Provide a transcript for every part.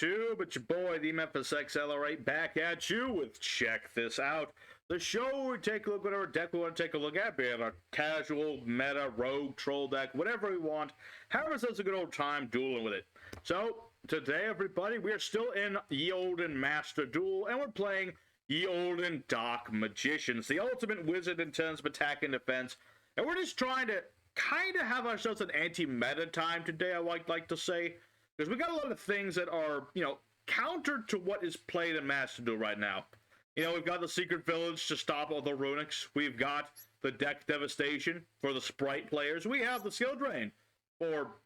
YouTube? It's your boy, the Memphis XLR8, back at you with Check This Out. The show where we take a look at whatever deck we want to take a look at, be it a casual, meta, rogue, troll deck, whatever we want. Having such a good old time dueling with it. So, today, everybody, we are still in Ye Olden Master Duel, and we're playing Ye Olden Dark Magicians, the ultimate wizard in terms of attack and defense. And we're just trying to kind of have ourselves an anti-meta time today, I like to say. Because we got a lot of things that are, counter to what is played in Master Duel right now. We've got the Secret Village to stop all the runics. We've got the deck devastation for the sprite players. We have the skill drain for,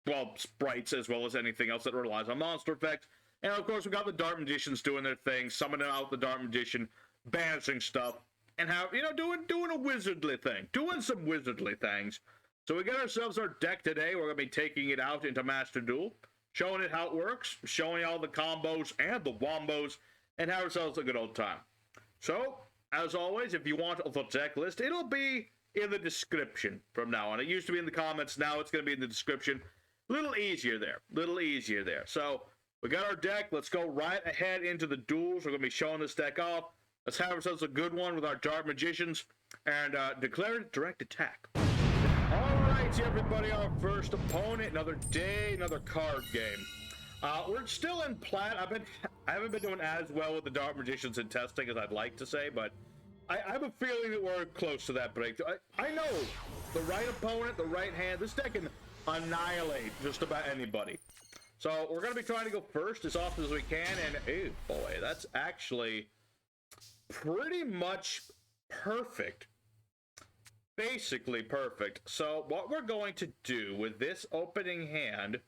well, sprites as well as anything else that relies on monster effects. And of course, we've got the Dark Magicians doing their thing, summoning out the Dark Magician, banishing stuff, and doing a wizardly thing, doing some wizardly things. So we got ourselves our deck today. We're going to be taking it out into Master Duel, showing it how it works, showing all the combos and the wombos, and have ourselves a good old time. So, as always, if you want the deck list, it'll be in the description from now on. It used to be in the comments, now it's going to be in the description. Little easier there. So, we got our deck. Let's go right ahead into the duels. We're going to be showing this deck off. Let's have ourselves a good one with our Dark Magicians, and declare it direct attack. Alright, everybody, our first opponent. Another day, another card game. We're still in plat. I haven't been doing as well with the Dark Magicians in testing as I'd like to say, but I have a feeling that we're close to that breakthrough. I know the right opponent, the right hand. This deck can annihilate just about anybody. So we're going to be trying to go first as often as we can, and oh boy, that's actually pretty much perfect. Basically perfect. So what we're going to do with this opening hand,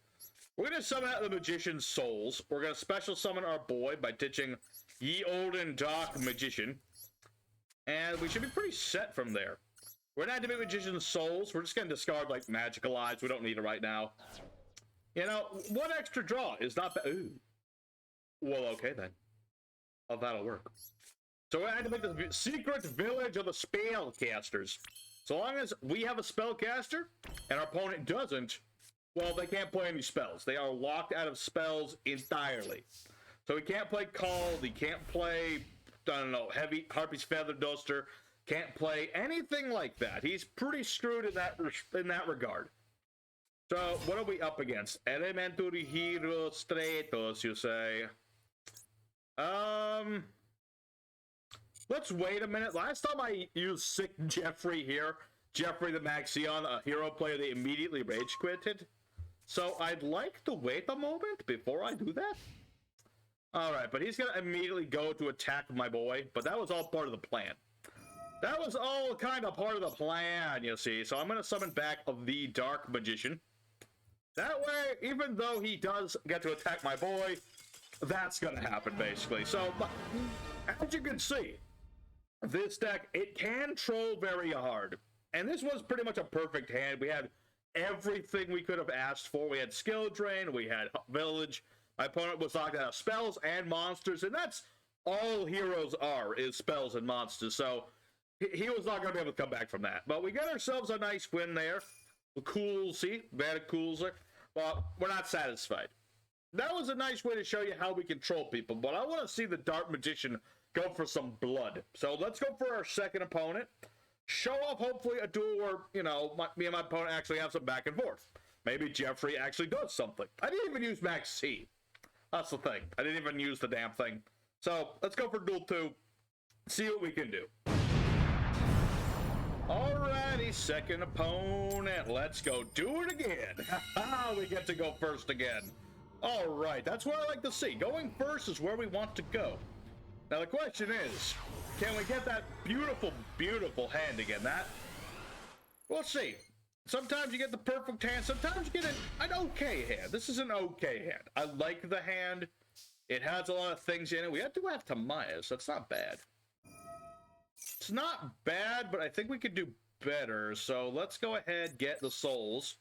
we're going to summon out the Magician's Souls. We're going to special summon our boy by ditching Ye Olden Dark Magician. And we should be pretty set from there. We're going to activate Magician's Souls. We're just going to discard, like, Magicalized. We don't need it right now. One extra draw is not bad. Ooh. Well, okay, then. Oh, that'll work. So we're going to activate the Secret Village of the Spellcasters. So long as we have a spellcaster and our opponent doesn't, well, they can't play any spells. They are locked out of spells entirely. So he can't play Call, he can't play, I don't know, Heavy Harpy's Feather Duster, can't play anything like that. He's pretty screwed in that regard. So, what are we up against? Elementary Hero Stratos, you say? Let's wait a minute. Last time I used Sick Jeffrey here, Jeffrey the Maxion, a hero player that immediately rage quitted. So I'd like to wait a moment before I do that. Alright, but he's going to immediately go to attack my boy. But that was all part of the plan. That was all kind of part of the plan, you see. So I'm going to summon back the Dark Magician. That way, even though he does get to attack my boy, that's going to happen, basically. So, as you can see, this deck, it can troll very hard. And this was pretty much a perfect hand. We had everything we could have asked for. We had skill drain, we had village. My opponent was locked out of spells and monsters, and that's all heroes are, is spells and monsters. So he was not going to be able to come back from that. But we got ourselves a nice win there. Cool, see? Very cool, sir. But we're not satisfied. That was a nice way to show you how we control people, but I want to see the Dark Magician go for some blood. So let's go for our second opponent. Show off, hopefully, a duel where, me and my opponent actually have some back and forth. Maybe Jeffrey actually does something. I didn't even use Maxx. That's the thing. I didn't even use the damn thing. So, let's go for duel 2. See what we can do. Alrighty, second opponent. Let's go do it again. We get to go first again. Alright, that's what I like to see. Going first is where we want to go. Now the question is, can we get that beautiful, beautiful hand again? We'll see. Sometimes you get the perfect hand, sometimes you get an okay hand. This is an okay hand. I like the hand. It has a lot of things in it. We do have Timaeus. That's not bad. It's not bad, but I think we could do better. So let's go ahead, get the souls.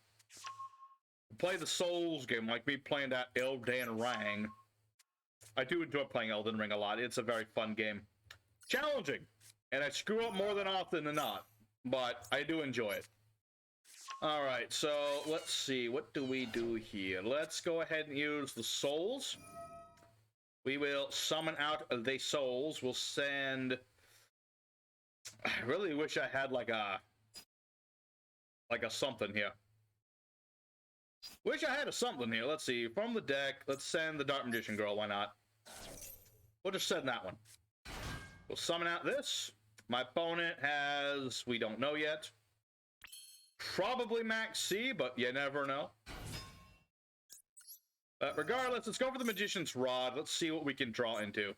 Play the souls game like me playing that Elden Ring. I do enjoy playing Elden Ring a lot. It's a very fun game. Challenging. And I screw up more than often than not. But I do enjoy it. Alright, so let's see. What do we do here? Let's go ahead and use the souls. We will summon out the souls. We'll send... I really wish I had like a something here. Wish I had a something here. Let's see. From the deck, let's send the Dark Magician Girl. Why not? We'll just send that one. We'll summon out this. My opponent has... we don't know yet. Probably Maxx, but you never know. But regardless, let's go for the Magician's Rod. Let's see what we can draw into.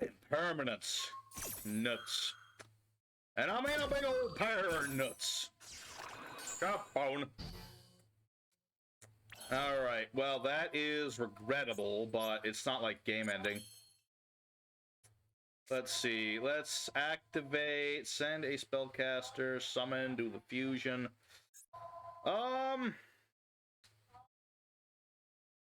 Impermanence. Nuts. And I'm in a big old pair of nuts. Capone. Alright, well, that is regrettable, but it's not like game ending. Let's see. Let's activate, send a spellcaster, summon, do the fusion.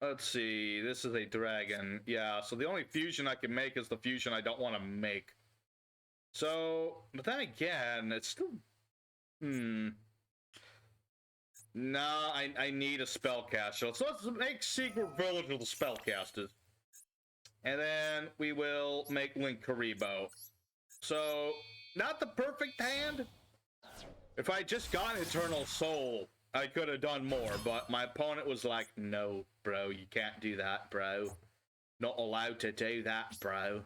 Let's see. This is a dragon. Yeah, so the only fusion I can make is the fusion I don't want to make. So, but then again, it's still... Nah, I need a spellcaster. So let's make Secret Village of the Spellcasters. And then we will make linkuriboh. So, not the perfect hand. If I just got Eternal Soul, I could have done more. But my opponent was like, no, bro, you can't do that, bro. Not allowed to do that, bro.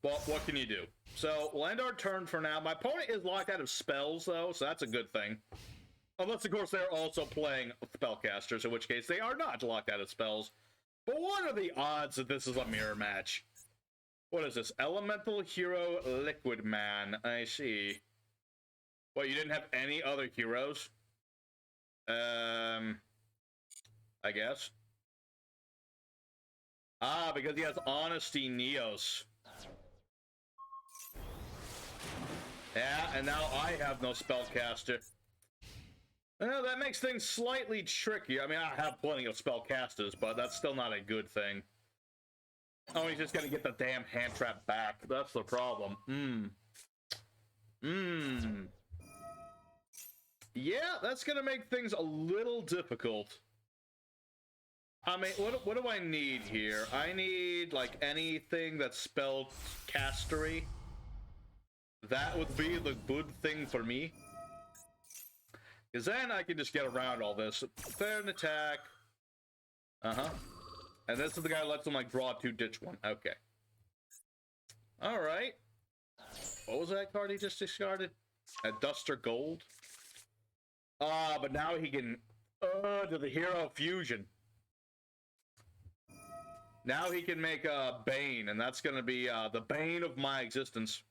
Well, what can you do? So, we'll end our turn for now. My opponent is locked out of spells, though, so that's a good thing. Unless, of course, they're also playing spellcasters, in which case they are not locked out of spells. But what are the odds that this is a mirror match? What is this? Elemental Hero Liquid Man. I see. What, you didn't have any other heroes? I guess. Ah, because he has Honesty Neos. Yeah, and now I have no spellcaster. Well, that makes things slightly trickier. I mean, I have plenty of spellcasters, but that's still not a good thing. Oh, he's just gonna get the damn hand trap back. That's the problem. Yeah, that's gonna make things a little difficult. I mean, what do I need here? I need, like, anything that's spellcastery. That would be the good thing for me. Because then I can just get around all this. Fair attack. And this is the guy who lets him, like, draw 2, ditch 1. Okay. Alright. What was that card he just discarded? A Duster Gold? Ah, but now he can... to the Hero Fusion. Now he can make a Bane, and that's going to be the bane of my existence.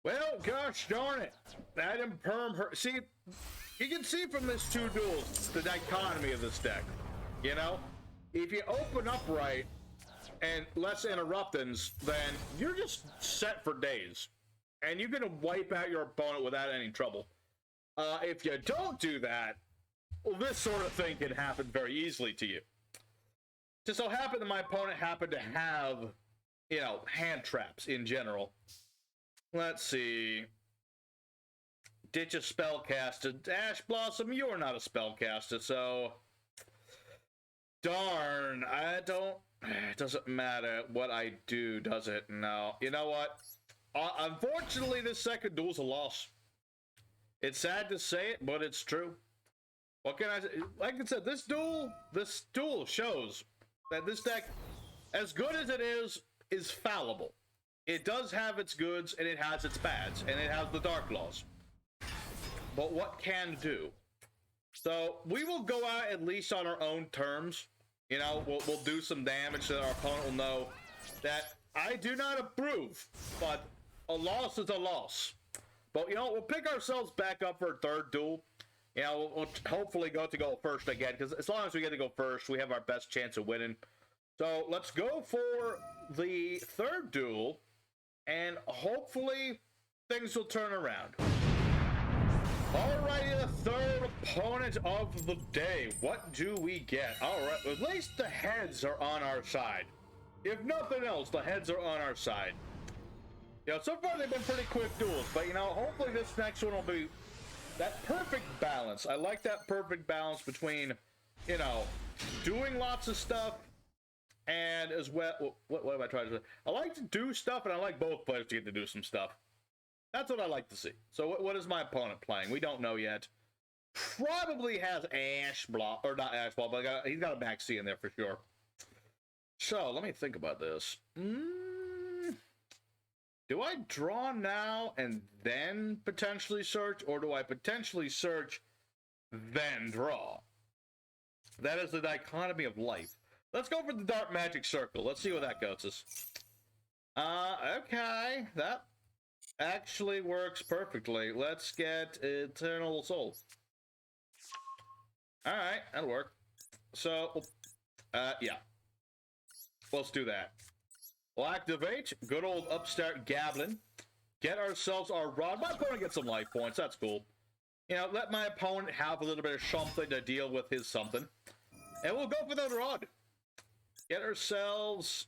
Well, gosh darn it. That imperm hurt. See, you can see from this 2 duels the dichotomy of this deck. You know? If you open up right and less interruptings, then you're just set for days. And you're going to wipe out your opponent without any trouble. If you don't do that, well, this sort of thing can happen very easily to you. Just so happened that my opponent happened to have, you know, hand traps in general. Let's see. Ditch a spellcaster. Ash Blossom, you're not a spellcaster, so... Darn, I don't... It doesn't matter what I do, does it? No. You know what? Unfortunately, this second duel's a loss. It's sad to say it, but it's true. What can I say? Like I said, this duel shows that this deck, as good as it is fallible. It does have its goods, and it has its bads, and it has the Dark Laws. But what can do? So, we will go out at least on our own terms. You know, we'll do some damage so that our opponent will know that I do not approve, but a loss is a loss. But, you know, we'll pick ourselves back up for a third duel. You know, we'll hopefully go first again, because as long as we get to go first, we have our best chance of winning. So, let's go for the third duel, and hopefully things will turn around. Alrighty, the third opponent of the day. What do we get? Alright, at least the heads are on our side. If nothing else, the heads are on our side. You know, so far they've been pretty quick duels, but, you know, hopefully this next one will be that perfect balance. I like that perfect balance between, you know, doing lots of stuff, and as well, what am I trying to say? I like to do stuff, and I like both players to get to do some stuff. That's what I like to see. So what is my opponent playing? We don't know yet. Probably has Ash Block, or not Ash Block, but he's got a Maxx in there for sure. So let me think about this. Do I draw now and then potentially search, or do I potentially search, then draw? That is the dichotomy of life. Let's go for the Dark Magic Circle. Let's see where that goes us. Okay. That actually works perfectly. Let's get Eternal Soul. Alright, that'll work. So, yeah. Let's do that. We'll activate good old upstart goblin. Get ourselves our rod. My opponent gets some life points. That's cool. You know, let my opponent have a little bit of something to deal with his something. And we'll go for the rod. Get ourselves...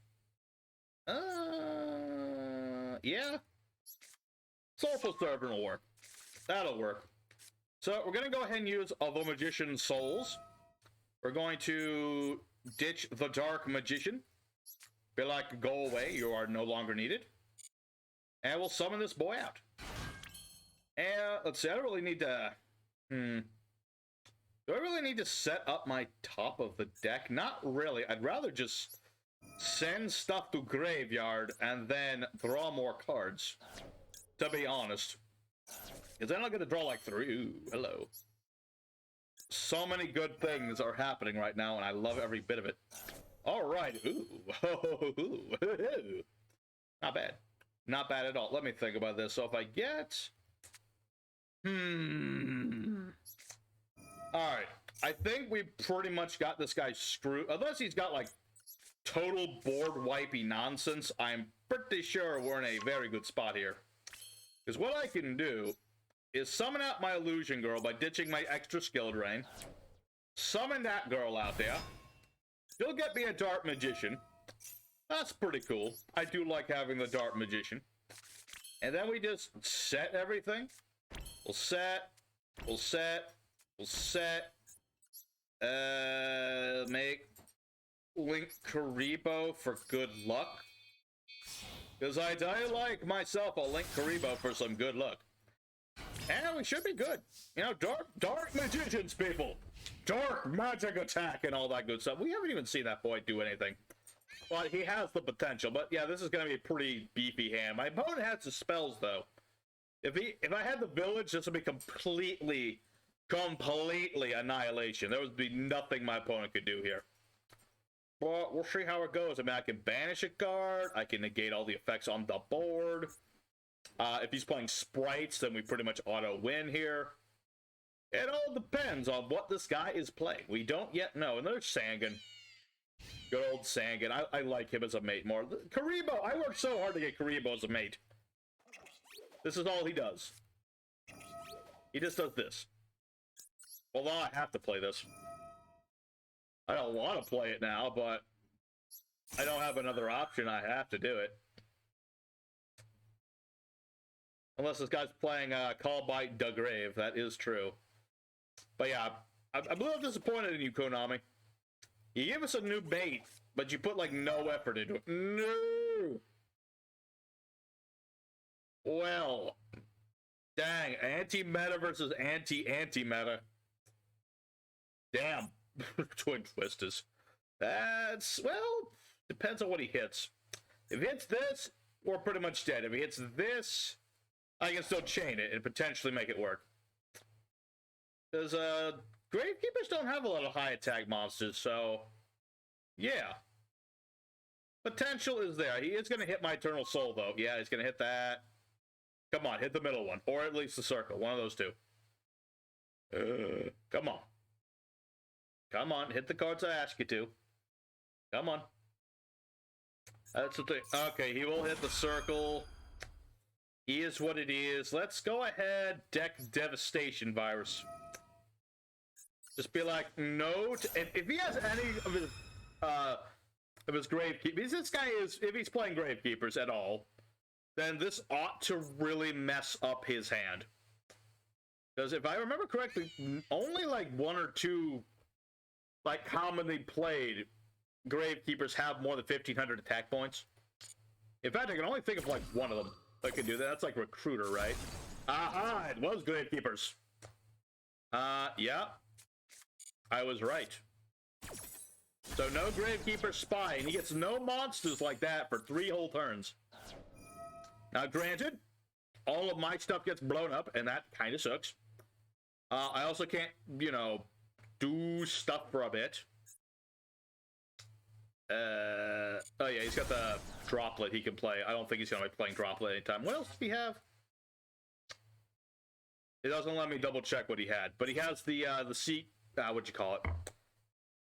yeah. Soulful Servant will work. That'll work. So we're going to go ahead and use the Magician's Souls. We're going to ditch the Dark Magician. Be like, go away, you are no longer needed. And we'll summon this boy out. And let's see, I don't really need to... Do I really need to set up my top of the deck? Not really. I'd rather just send stuff to graveyard and then draw more cards. To be honest. Because then I'm going to draw like 3. Ooh, hello. So many good things are happening right now, and I love every bit of it. All right. Ooh. Not bad. Not bad at all. Let me think about this. So if I get... Alright. I think we pretty much got this guy screwed. Unless he's got, like, total board-wipey nonsense, I'm pretty sure we're in a very good spot here. Because what I can do is summon out my illusion girl by ditching my extra skill drain. Summon that girl out there. She'll get me a Dark Magician. That's pretty cool. I do like having the Dark Magician. And then we just set everything. We'll set. Make linkuriboh for good luck. Because I like myself a linkuriboh for some good luck. And we should be good. You know, dark magicians, people. Dark magic attack and all that good stuff. We haven't even seen that boy do anything. But he has the potential. But yeah, this is going to be a pretty beefy hand. My opponent has the spells, though. If I had the village, this would be completely annihilation. There would be nothing my opponent could do here. But we'll see how it goes. I mean, I can banish a card. I can negate all the effects on the board. If he's playing sprites, then we pretty much auto-win here. It all depends on what this guy is playing. We don't yet know. And there's Sangan. Good old Sangan. I like him as a mate more. Kuriboh, I worked so hard to get Kuriboh as a mate. This is all he does. He just does this. Well, I have to play this. I don't want to play it now, but I don't have another option. I have to do it. Unless this guy's playing Call by the Grave. That is true. But yeah, I'm a little disappointed in you, Konami. You give us a new bait, but you put, like, no effort into it. No! Well, dang, anti-meta versus anti-anti-meta. Damn, Twin Twisters. That's, well, depends on what he hits. If he hits this, we're pretty much dead. If he hits this, I can still chain it and potentially make it work. Because, Gravekeepers don't have a lot of high attack monsters, so, yeah. Potential is there. He is going to hit my Eternal Soul, though. Yeah, he's going to hit that. Come on, hit the middle one. Or at least the circle. One of those two. Come on. Come on, hit the cards I ask you to. Come on. That's the thing. Okay, he will hit the circle. He is what it is. Let's go ahead, deck Devastation Virus. Just be like, no. If he has any of his Gravekeepers, this guy is, if he's playing Gravekeepers at all, then this ought to really mess up his hand. Because if I remember correctly, only like 1 or 2 like, commonly played, Gravekeepers have more than 1,500 attack points. In fact, I can only think of, like, one of them that can do that. That's, like, Recruiter, right? Aha! It was Gravekeepers. Yeah. I was right. So no Gravekeeper Spy, and he gets no monsters like that for 3 whole turns. Now, granted, all of my stuff gets blown up, and that kind of sucks. I also can't, you know, do stuff for a bit. Oh yeah, he's got the Droplet he can play. I don't think he's going to be playing Droplet anytime. What else does he have? It doesn't let me double check what he had, but he has the seat. What'd you call it?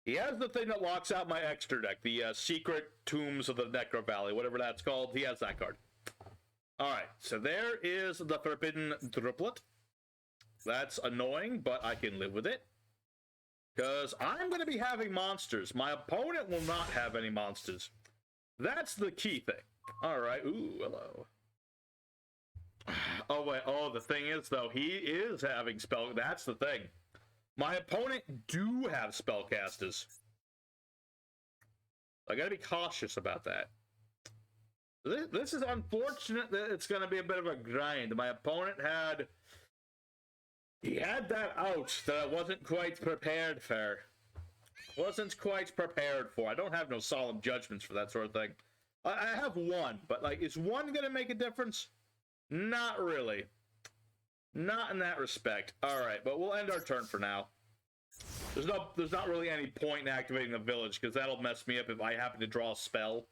He has the thing that locks out my extra deck, the Secret Tombs of the Necro Valley, whatever that's called. He has that card. All right, so there is the Forbidden Droplet. That's annoying, but I can live with it. Because I'm going to be having monsters. My opponent will not have any monsters. That's the key thing. All right. Ooh, hello. Oh, wait. Oh, the thing is, though, he is having spell. That's the thing. My opponent do have spellcasters. I got to be cautious about that. This is unfortunate that it's going to be a bit of a grind. My opponent had... He had that out that I wasn't quite prepared for. I don't have no solemn judgments for that sort of thing. I have one, but, like, is one going to make a difference? Not really. Not in that respect. All right, but we'll end our turn for now. There's not really any point in activating the village, because that'll mess me up if I happen to draw a spell.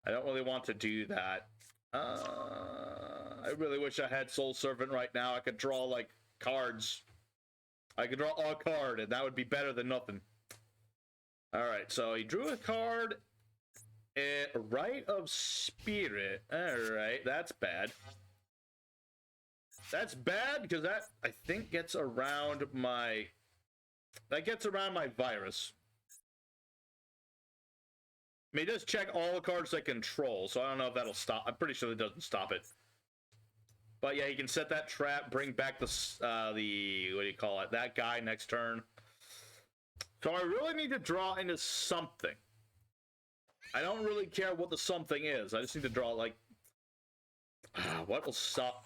I don't really want to do that. I really wish I had Soul Servant right now. I could draw, like, cards. I could draw a card, and that would be better than nothing. Alright, so he drew a card. Rite of Spirit. Alright, that's bad. That's bad, because that, I think, gets around my... That gets around my virus. I mean, it does check all the cards I control, so I don't know if that'll stop. I'm pretty sure it doesn't stop it. But yeah, he can set that trap, bring back the what do you call it? That guy next turn. So I really need to draw into something. I don't really care what the something is. I just need to draw, like, what will stop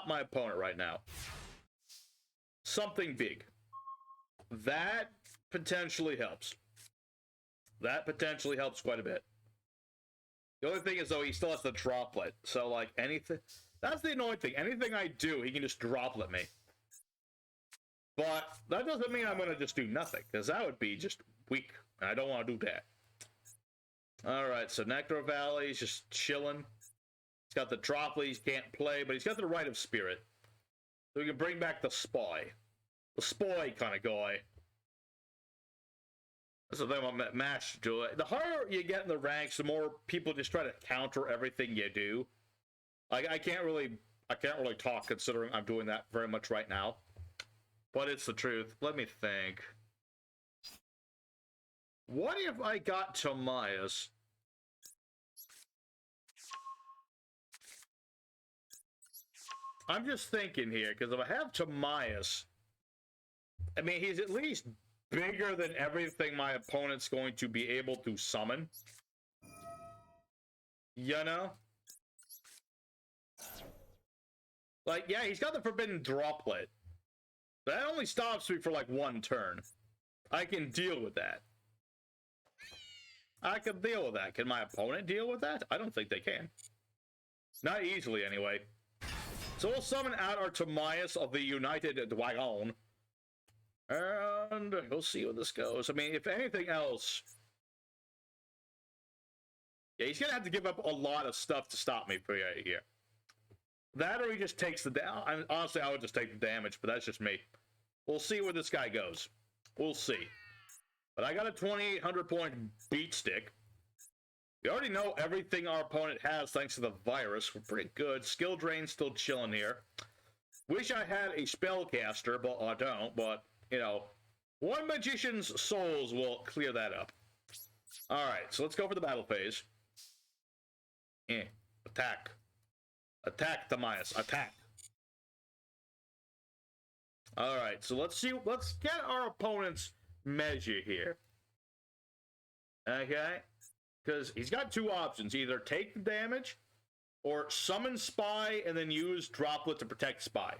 my opponent right now? Something big. That potentially helps. That potentially helps quite a bit. The only thing is, though, he still has the Droplet. So, like, anything... That's the annoying thing. Anything I do, he can just Droplet me. But that doesn't mean I'm going to just do nothing, because that would be just weak, and I don't want to do that. Alright, so Necro Valley's just chilling. He's got the Droplet he can't play, but he's got the Rite of Spirit. So we can bring back the Spy. The Spy kind of guy. That's the thing about Masterduel. The harder you get in the ranks, the more people just try to counter everything you do. I can't really talk, considering I'm doing that very much right now. But it's the truth. Let me think. What if I got Timaeus? I'm just thinking here, because if I have Timaeus, I mean, he's at least bigger than everything my opponent's going to be able to summon. You know? Like, yeah, he's got the Forbidden Droplet. That only stops me for, like, one turn. I can deal with that. I can deal with that. Can my opponent deal with that? I don't think they can. Not easily, anyway. So we'll summon out our Timaeus of the United Dragon. And we'll see where this goes. I mean, if anything else... Yeah, he's going to have to give up a lot of stuff to stop me for here. That or he just takes the damage. Honestly, I would just take the damage, but that's just me. We'll see where this guy goes. We'll see. But I got a 2,800 point beat stick. We already know everything our opponent has thanks to the virus. We're pretty good. Skill drain still chilling here. Wish I had a spellcaster, but I don't. But, you know, one magician's souls will clear that up. Alright, so let's go for the battle phase. Attack. Attack, Timaeus. Attack. Alright, so let's get our opponent's measure here. Okay? Because he's got two options. Either take the damage, or summon Spy and then use Droplet to protect Spy.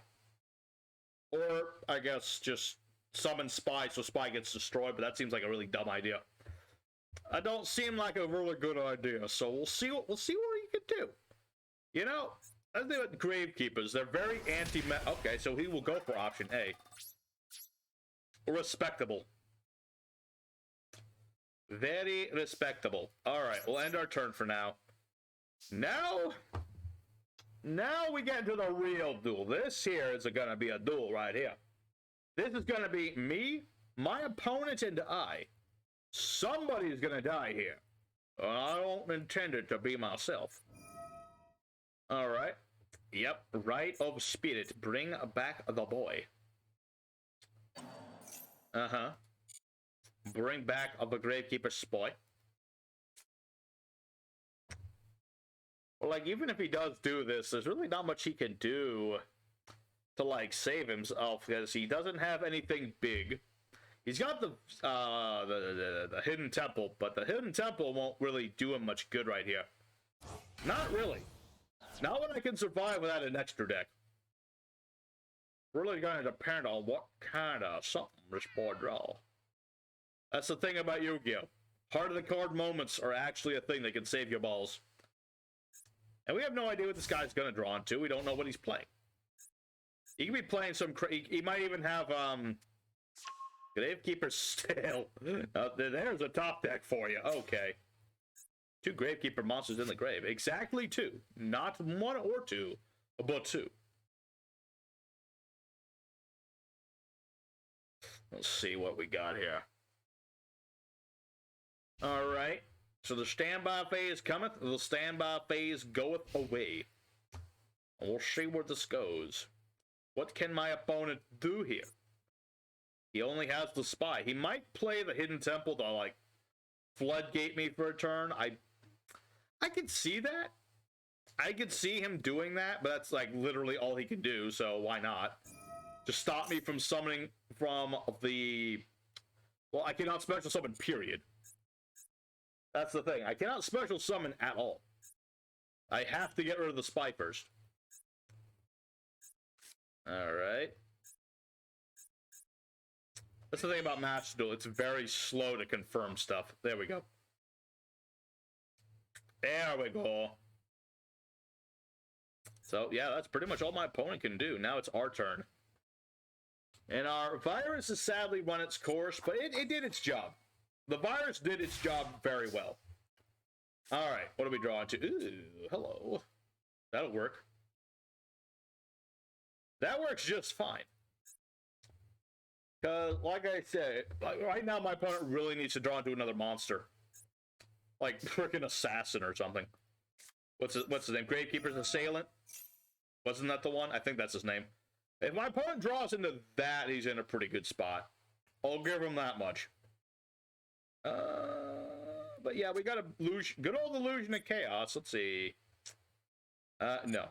Or, I guess, just summon Spy so Spy gets destroyed, but that seems like a really dumb idea. It don't seem like a really good idea, so we'll see what he can do. You know, I think about Gravekeepers, they're very okay, so he will go for option A. Respectable. Very respectable. Alright, we'll end our turn for now. Now we get into the real duel. This here is gonna be a duel right here. This is gonna be me, my opponent, and I. Somebody's gonna die here. I don't intend it to be myself. Alright. Yep, Rite of Spirit. Bring back the boy. Uh-huh. Bring back the Gravekeeper Spy. Well, like, even if he does do this, there's really not much he can do to, like, save himself, because he doesn't have anything big. He's got the Hidden Temple, but the Hidden Temple won't really do him much good right here. Not really. Not when I can survive without an extra deck. Really gonna depend on what kind of something this boy draw. That's the thing about Yu-Gi-Oh! Heart of the card moments are actually a thing that can save your balls. And we have no idea what this guy's gonna draw into. We don't know what he's playing. He could be playing some he might even have Gravekeeper Stale. There's a top deck for you. Okay. 2 Gravekeeper monsters in the grave. Exactly 2. Not 1 or 2, but 2. Let's see what we got here. Alright. So the standby phase cometh, the standby phase goeth away. And we'll see where this goes. What can my opponent do here? He only has the Spy. He might play the Hidden Temple to, like, floodgate me for a turn. I could see that. I could see him doing that, but that's, like, literally all he can do, so why not? Just stop me from summoning from the... Well, I cannot special summon, period. That's the thing. I cannot special summon at all. I have to get rid of the Spy first. Alright. That's the thing about masterduel. It's very slow to confirm stuff. There we go. There we go. So, yeah, that's pretty much all my opponent can do. Now it's our turn. And our virus has sadly run its course, but it did its job. The virus did its job very well. Alright, what are we drawing to? Ooh, hello. That'll work. That works just fine. Because, like I said, right now my opponent really needs to draw into another monster. Like, frickin' Assassin or something. What's his name? Gravekeeper's Assailant? Wasn't that the one? I think that's his name. If my opponent draws into that, he's in a pretty good spot. I'll give him that much. But yeah, we got a good old Illusion of Chaos. Let's see. No.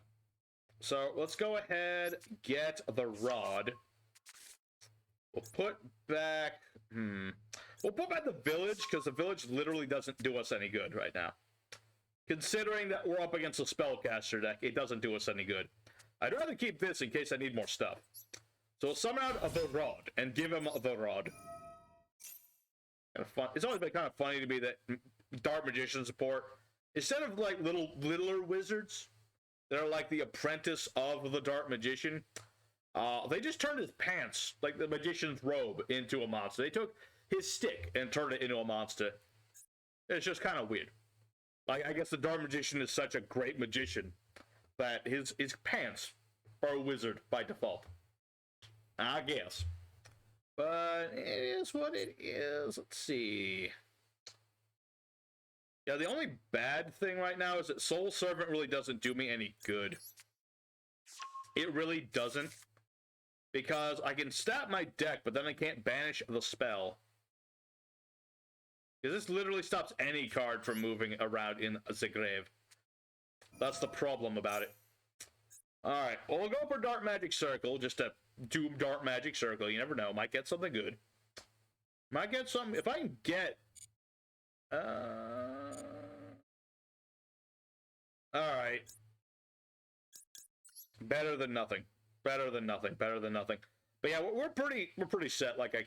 So let's go ahead, get the rod. We'll put back. We'll put back the village, because the village literally doesn't do us any good right now. Considering that we're up against a spellcaster deck, it doesn't do us any good. I'd rather keep this in case I need more stuff. So we'll summon out the rod and give him the rod. Kind of fun. It's always been kind of funny to me that Dark Magician support, instead of like littler wizards that are like the apprentice of the Dark Magician, they just turned his pants, like the magician's robe, into a monster. They took his stick and turned it into a monster. It's just kind of weird. Like, I guess the Dark Magician is such a great magician that his pants are a wizard by default. I guess. But it is what it is. Let's see. Yeah, the only bad thing right now is that Soul Servant really doesn't do me any good. It really doesn't. Because I can stat my deck, but then I can't banish the spell. Because this literally stops any card from moving around in the grave. That's the problem about it. Alright, well, we'll go for Dark Magic Circle, just to do Dark Magic Circle. You never know, might get something good. Might get some, if I can get, alright. Better than nothing. Better than nothing. Better than nothing. But yeah, we're pretty set. Like I'm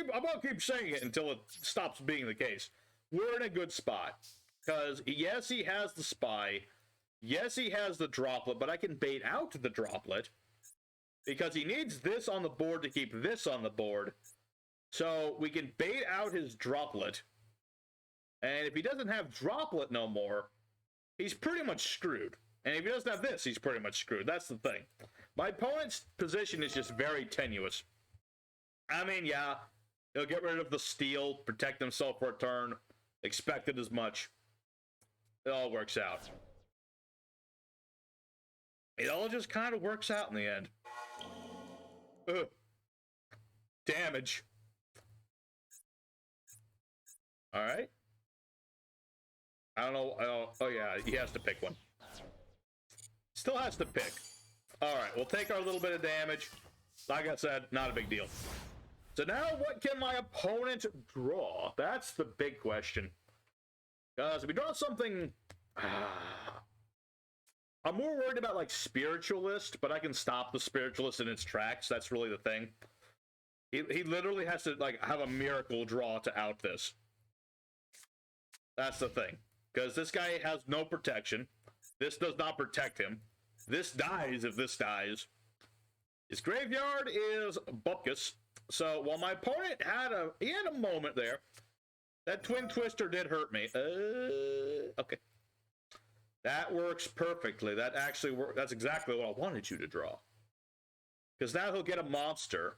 gonna keep saying it until it stops being the case. We're in a good spot because yes, he has the spy. Yes, he has the droplet, but I can bait out the droplet because he needs this on the board to keep this on the board. So we can bait out his droplet, and if he doesn't have droplet no more, he's pretty much screwed. And if he doesn't have this, he's pretty much screwed. That's the thing. My opponent's position is just very tenuous. I mean, yeah, he'll get rid of the steal, protect himself for a turn, expected as much. It all works out. It all just kind of works out in the end. Ugh. Damage. Alright. I don't know. Oh, yeah, he has to pick one. Still has to pick. Alright, we'll take our little bit of damage. Like I said, not a big deal. So now what can my opponent draw? That's the big question. Because if we draw something... I'm more worried about, like, Spiritualist, but I can stop the Spiritualist in its tracks. That's really the thing. He literally has to, like, have a miracle draw to out this. That's the thing. Because this guy has no protection. This does not protect him. This dies if this dies. His graveyard is Bupkis. So while my opponent had a moment there, that Twin Twister did hurt me. Okay. That works perfectly. That actually works. That's exactly what I wanted you to draw. Because now he'll get a monster.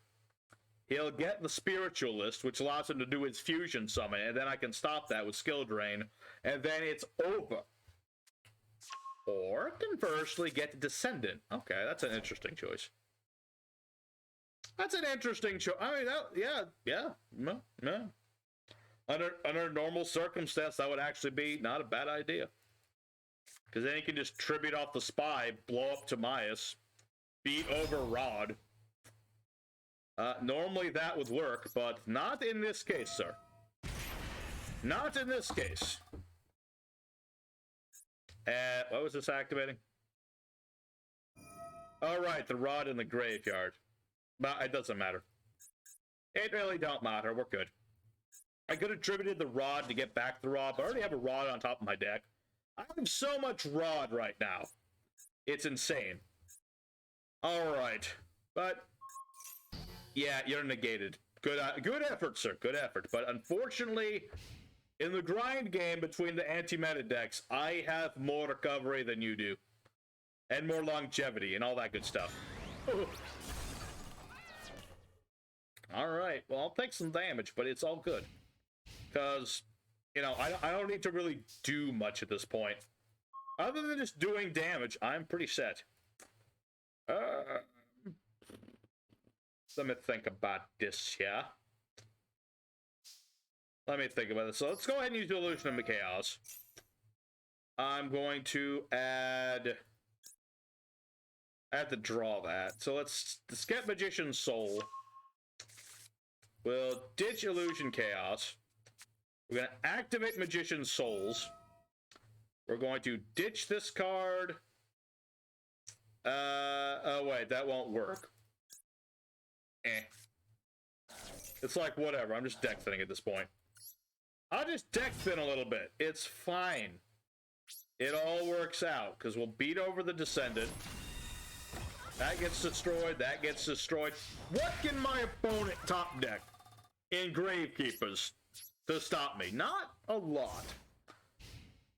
He'll get the Spiritualist, which allows him to do his fusion summon, and then I can stop that with skill drain, and then it's over. Or, conversely, get the Descendant. Okay, that's an interesting choice. That's an interesting choice. I mean, yeah. Under normal circumstance, that would actually be not a bad idea. Because then he can just tribute off the spy, blow up Timaeus, beat over Rod. Normally that would work, but not in this case, sir. Not in this case. What was this activating? Alright, the Rod in the graveyard. But it doesn't matter. It really don't matter, we're good. I could have attributed the Rod to get back the Rod, but I already have a Rod on top of my deck. I have so much Rod right now. It's insane. Alright. But, yeah, you're negated. Good effort, sir. Good effort. But unfortunately, in the grind game between the anti-meta decks, I have more recovery than you do. And more longevity and all that good stuff. Alright, well, I'll take some damage, but it's all good. Because, you know, I don't need to really do much at this point. Other than just doing damage, I'm pretty set. Let me think about this, yeah? Let me think about this. So let's go ahead and use the Illusion of Chaos. I'm going to add to draw that. So let's get Magician's Soul. We'll ditch Illusion Chaos. We're going to activate Magician's Souls. We're going to ditch this card. Oh wait, that won't work. It's like, whatever, I'm just deck thinning at this point. I'll just deck thin a little bit. It's fine. It all works out, because we'll beat over the Descendant. That gets destroyed, that gets destroyed. What can my opponent top deck in Gravekeepers to stop me? Not a lot.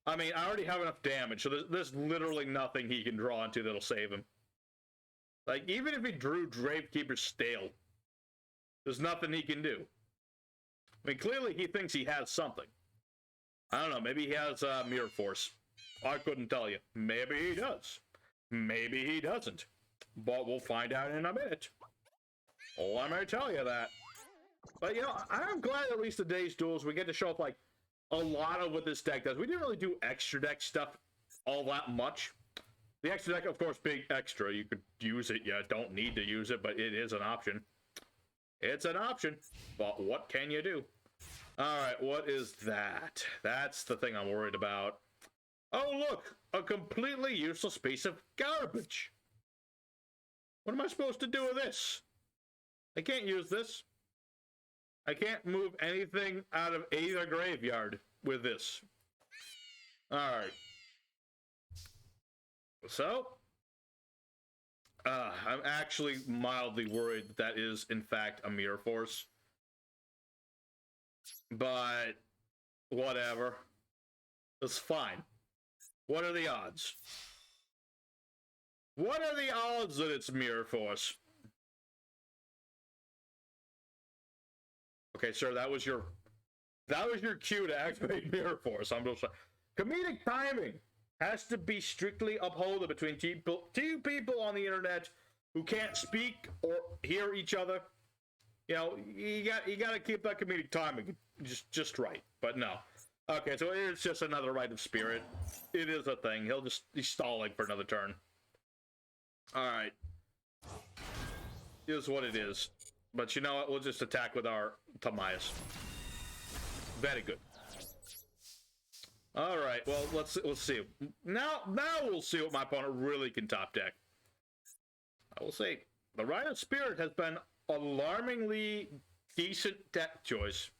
I mean, I already have enough damage, so there's literally nothing he can draw into that'll save him. Like, even if he drew Gravekeepers stale, there's nothing he can do. I mean, clearly he thinks he has something. I don't know, maybe he has Mirror Force. I couldn't tell you. Maybe he does. Maybe he doesn't. But we'll find out in a minute. Oh, I may tell you that. But, you know, I'm glad at least today's duels we get to show up, like, a lot of what this deck does. We didn't really do extra deck stuff all that much. The extra deck, of course, being extra. You could use it. You don't need to use it, but it is an option. It's an option, but what can you do? Alright, what is that? That's the thing I'm worried about. Oh, look! A completely useless piece of garbage! What am I supposed to do with this? I can't use this. I can't move anything out of either graveyard with this. Alright. So, I'm actually mildly worried that is, in fact, a mirror force. But, whatever. It's fine. What are the odds? What are the odds that it's mirror force? Okay, sir, that was your cue to activate mirror force. I'm just saying. Comedic timing has to be strictly upheld between two people on the internet who can't speak or hear each other. You know, you got to keep that comedic timing just right. But no. Okay, so it's just another rite of spirit. It is a thing. He's stalling for another turn. All right. It is what it is. But you know what? We'll just attack with our Timaeus. Very good. All right. Well, let's see. Now we'll see what my opponent really can top deck. I will say the Rite of Spirit has been alarmingly decent deck choice.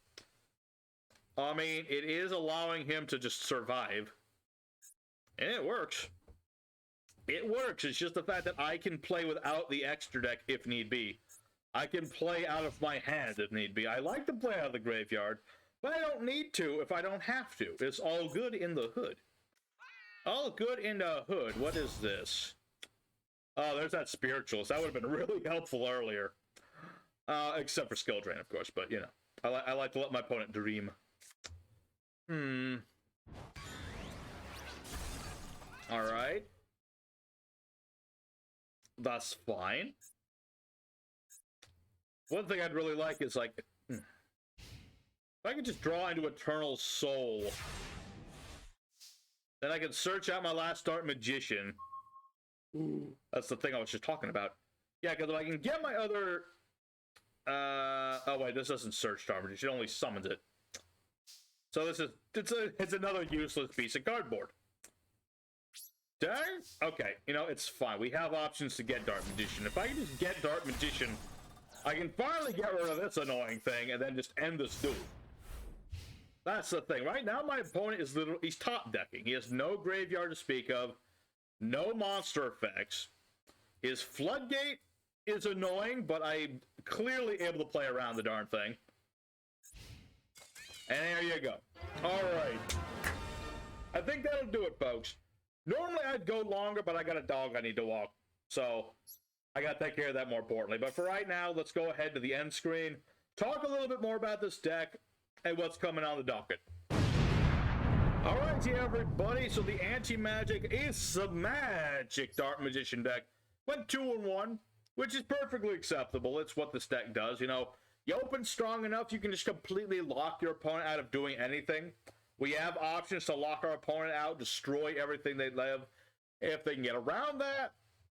I mean, it is allowing him to just survive, and it works. It works. It's just the fact that I can play without the extra deck if need be. I can play out of my hand if need be. I like to play out of the graveyard, but I don't need to if I don't have to. It's all good in the hood. All good in the hood. What is this? Oh, there's that spiritualist. That would have been really helpful earlier. Except for skill drain, of course, but, you know. I like to let my opponent dream. Alright. That's fine. One thing I'd really like is, like, if I could just draw into Eternal Soul, then I can search out my last Dark Magician. Ooh, that's the thing I was just talking about. Yeah, because if I can get my other... oh, wait, this doesn't search Dark Magician. It only summons it. So this is... It's another useless piece of cardboard. Dang? Okay, you know, it's fine. We have options to get Dark Magician. If I can just get Dark Magician, I can finally get rid of this annoying thing and then just end this duel. That's the thing. Right now, my opponent is literally... He's top decking. He has no graveyard to speak of. No monster effects. His Floodgate is annoying, but I'm clearly able to play around the darn thing. And there you go. Alright. I think that'll do it, folks. Normally I'd go longer, but I got a dog I need to walk. So, I gotta take care of that more importantly. But for right now, let's go ahead to the end screen. Talk a little bit more about this deck and what's coming on the docket. Alright, everybody, so the anti-magic is the magic Dark Magician deck. Went 2-1, which is perfectly acceptable. It's what this deck does, you know. You open strong enough, you can just completely lock your opponent out of doing anything. We have options to lock our opponent out, destroy everything they live. If they can get around that,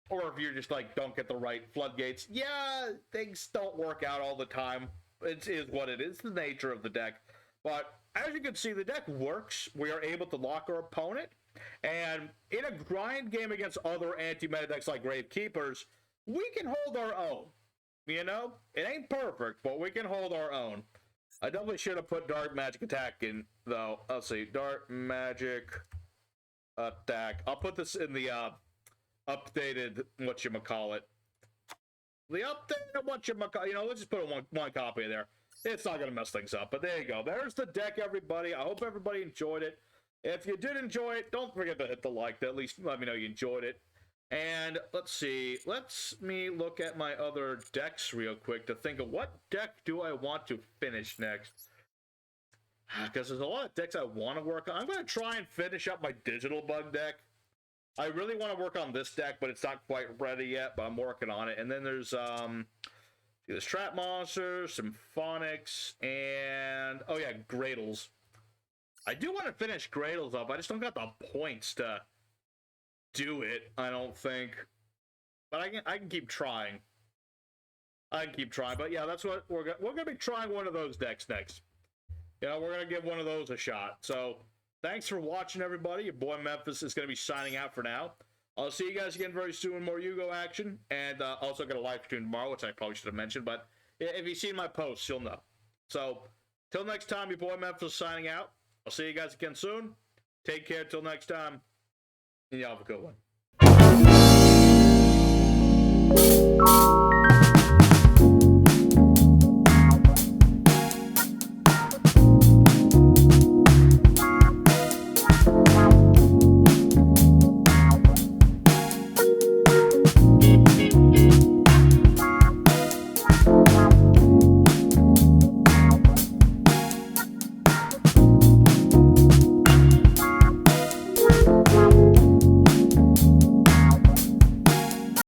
or if you're just like, don't get the right floodgates, yeah, things don't work out all the time. It is what it is, the nature of the deck. But as you can see, the deck works. We are able to lock our opponent. And in a grind game against other anti-meta decks like Gravekeepers, we can hold our own. You know? It ain't perfect, but we can hold our own. I definitely should have put Dark Magic Attack in, though. Let's see. Dark Magic Attack. I'll put this in the updated whatchamacallit. The updated whatchamacallit. You know, let's just put one copy in there. It's not going to mess things up, but there you go. There's the deck, everybody. I hope everybody enjoyed it. If you did enjoy it, don't forget to hit the like. To at least let me know you enjoyed it. And let's see. Let me look at my other decks real quick to think of what deck do I want to finish next. Because there's a lot of decks I want to work on. I'm going to try and finish up my digital bug deck. I really want to work on this deck, but it's not quite ready yet, but I'm working on it. And then there's Trap Monsters, Symphonics, and, oh yeah, Gradles. I do want to finish Gradles up. I just don't got the points to do it, I don't think. But I can keep trying. I can keep trying, but yeah, that's what we're gonna be trying one of those decks next. You know, we're gonna give one of those a shot. So thanks for watching, everybody. Your boy Memphis is gonna be signing out for now. I'll see you guys again very soon with more Yu-Gi-Oh action, and also got a live stream tomorrow, which I probably should have mentioned, but if you've seen my posts, you'll know. So till next time, your boy Memphis signing out. I'll see you guys again soon. Take care till next time, and y'all have a good one.